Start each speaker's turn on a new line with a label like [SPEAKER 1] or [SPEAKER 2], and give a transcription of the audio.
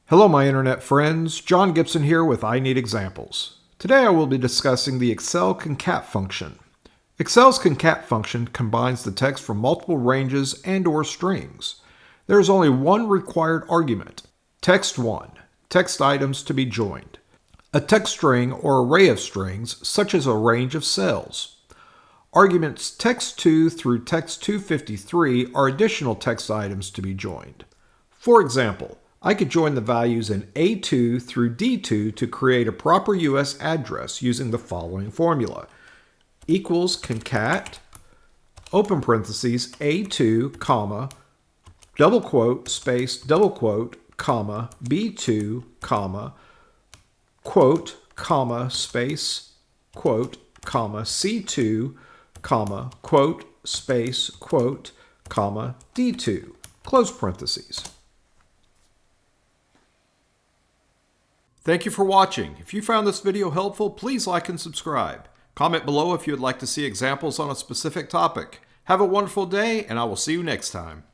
[SPEAKER 1] Hello my internet friends, John Gibson here with I Need Examples. Today I will be discussing the Excel ConCat function. Excel's ConCat function combines the text from multiple ranges and/or strings. There is only one required argument, text1, text items to be joined. A text string or array of strings, such as a range of cells. Arguments text2 through text253 are additional text items to be joined. For example, I could join the values in A2 through D2 to create a proper US address using the following formula. Equals concat, open parentheses, A2, comma, double quote, space, double quote, comma, B2, comma, quote, comma, space, quote, comma, C2, comma, quote, space, quote, comma, D2, close parentheses. Thank you for watching. If you found this video helpful, please like and subscribe. Comment below if you would like to see examples on a specific topic. Have a wonderful day, and I will see you next time.